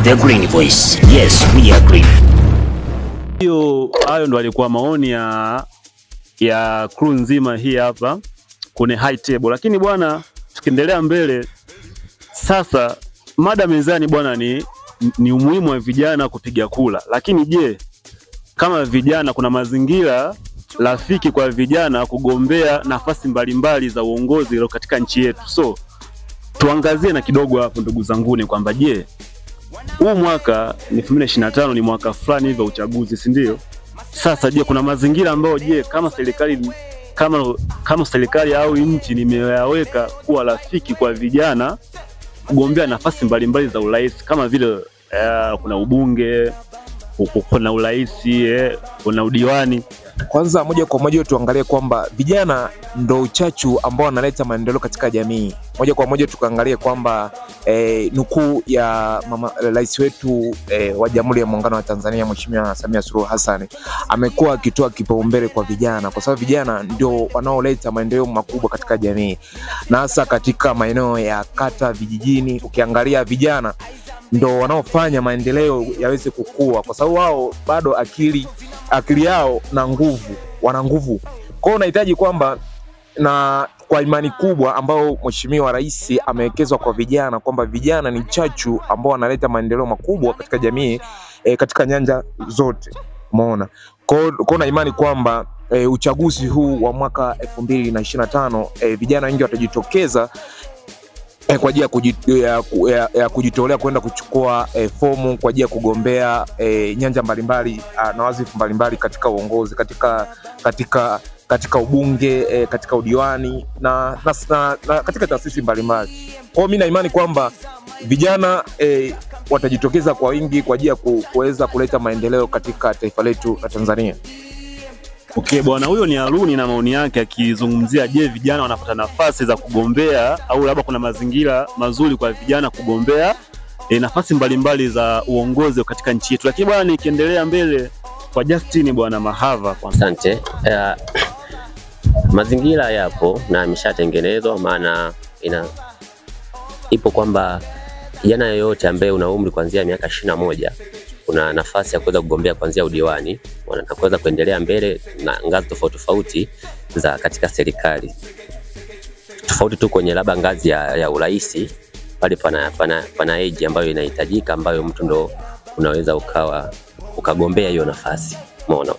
The Green Voice. Yes, we agree. Hayo ndo alikuwa maoni ya crew nzima hii hapa kwenye high table. Lakini bwana, tukiendelea mbele sasa, mada mezani bwana ni umuhimu wa vijana kupiga kura. Lakini je, kama vijana kuna mazingira rafiki kwa vijana kugombea nafasi mbalimbali za uongozi katika nchi yetu? So tuangazie na kidogo hapo ndugu zanguni kwamba je, huu mwaka 2025 ni mwaka fulani hivi wa uchaguzi, si ndio? Sasa je, kuna mazingira ambayo kama serikali au nchi nimeyaweka kuwa rafiki kwa vijana kugombea nafasi mbalimbali za urais, kama vile kuna ubunge, kuna urais, kuna udiwani? Kwanza moja kwa moja tuangalie kwamba vijana ndo uchachu ambao wanaleta maendeleo katika jamii. Moja kwa moja tukaangalie kwamba nukuu ya rais wetu wa Jamhuri ya Muungano wa Tanzania Mheshimiwa Samia Suluhu Hassan amekuwa akitoa kipaumbele kwa vijana, kwa sababu vijana ndio wanaoleta maendeleo makubwa katika jamii, na hasa katika maeneo ya kata, vijijini. Ukiangalia vijana ndo wanaofanya maendeleo yaweze kukua, kwa sababu wao bado akili yao na nguvu, wana nguvu. Kwa hiyo unahitaji kwamba, na kwa imani kubwa ambao Mheshimiwa Rais amewekezwa kwa vijana, kwamba vijana ni chachu ambao wanaleta maendeleo makubwa katika jamii, katika nyanja zote. Umeona? Kwa hiyo na imani kwamba uchaguzi huu wa mwaka 2025 vijana wengi watajitokeza kwa ajili ya kujitolea kwenda kuchukua fomu kwa ajili ya kugombea nyanja mbalimbali na wazifu mbalimbali katika uongozi, katika ubunge, katika udiwani na katika taasisi mbalimbali. Kwa hiyo mimi na imani kwamba vijana watajitokeza kwa wingi kwa ajili ya kuweza kuleta maendeleo katika taifa letu la Tanzania. Okay bwana, huyo ni Haruni na maoni yake akizungumzia je, vijana wanapata nafasi za kugombea au labda kuna mazingira mazuri kwa vijana kugombea nafasi mbalimbali za uongozi katika nchi yetu. Lakini bwana, nikiendelea mbele kwa Justin bwana Mahava kwa. Asante. Mazingira yapo na yameshatengenezwa, maana ipo kwamba kijana yoyote ambaye una umri kuanzia miaka 21 kuna nafasi ya kuweza kugombea kuanzia udiwani, wanaweza kuendelea mbele na ngazi tofauti za katika serikali. Tofauti tu kwenye labda ngazi ya urais, pale pana age ambayo inahitajika, ambayo mtu ndo unaweza ukagombea hiyo nafasi. Umeona?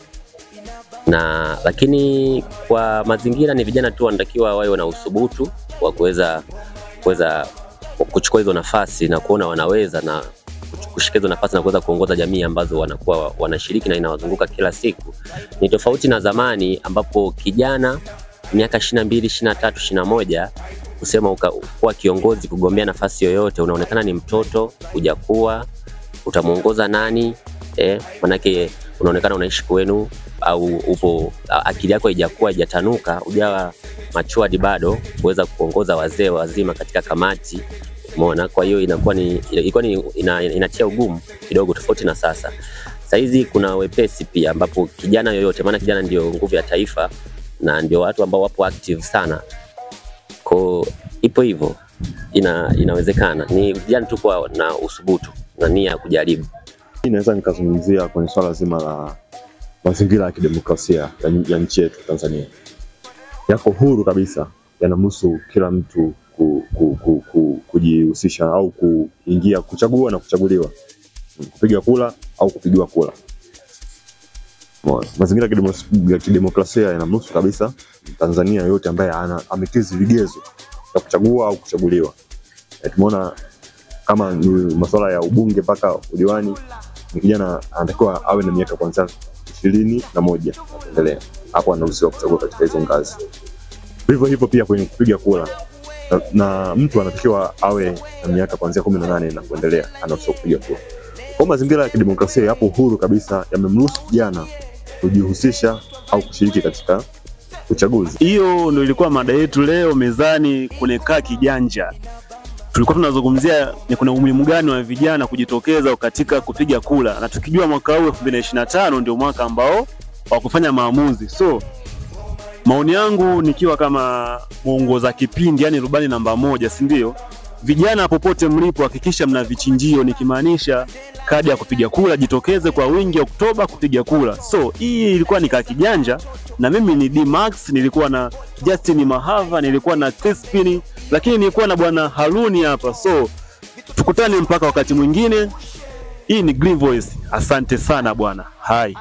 Na lakini kwa mazingira ni vijana tu wanatakiwa wawe na uthubutu wa kuweza kuchukua hizo nafasi na kuona wanaweza na kushika hizo nafasi na kuweza kuongoza jamii ambazo wanakuwa wanashiriki na inawazunguka kila siku. Ni tofauti na zamani ambapo kijana miaka 22, 23, 21 kusema kuwa kiongozi, kugombea nafasi yoyote, unaonekana ni mtoto, hujakuwa, utamuongoza nani? Manake unaonekana unaishi kwenu au upo akili yako haijatanuka, hujawa matured bado kuweza kuongoza wazee wazima katika kamati. Umeona? Kwa hiyo inatia ugumu kidogo, tofauti na sasa. Sasa hizi kuna wepesi pia ambapo kijana yoyote, maana kijana ndio nguvu ya taifa na ndio watu ambao wapo active sana. Kwa ipo hivyo, inawezekana. Ni vijana tu kwa na uthubutu na nia ya kujaribu. Naweza nikazungumzia kwenye swala zima la mazingira ya kidemokrasia ya nchi yetu Tanzania. Yako huru kabisa, yanamhusu kila mtu kujihusisha au kuingia, kuchagua na kuchaguliwa, kupiga kura au kupigiwa kura. Mazingira ya kidemokrasia yanamhusu kabisa Tanzania yote ambaye amekidhi vigezo vya kuchagua au kuchaguliwa. Tumeona kama ni masuala ya ubunge mpaka udiwani, ni kijana anatakiwa awe na miaka kuanzia 21 kuendelea, hapo anaruhusiwa kuchagua katika hizo ngazi. Hivyo hivyo pia kwenye kupiga kura, na mtu anatakiwa awe na miaka kuanzia 18 na kuendelea, anaruhusiwa kupiga kura. Kwa mazingira ya kidemokrasia yapo huru kabisa, yamemruhusu kijana kujihusisha au kushiriki katika uchaguzi. Hiyo ndio ilikuwa mada yetu leo mezani kunekaa kijanja. Tulikuwa tunazungumzia ni kuna umuhimu gani wa vijana kujitokeza katika kupiga kura, na tukijua mwaka huu 2025 ndio mwaka ambao wa kufanya maamuzi. So maoni yangu nikiwa kama muongoza kipindi, yani rubani namba 1, si ndio? vijana popote mlipo hakikisha mna vichinjio, nikimaanisha kadi ya kupiga kura, jitokeze kwa wingi Oktoba kupiga kura. So hii ilikuwa ni kakijanja, na mimi ni D-Max, nilikuwa na Justin Mahava, nilikuwa na Crispin, lakini nilikuwa na bwana Haruni hapa. So tukutane mpaka wakati mwingine. Hii ni Green Voice. Asante sana bwana. Hai.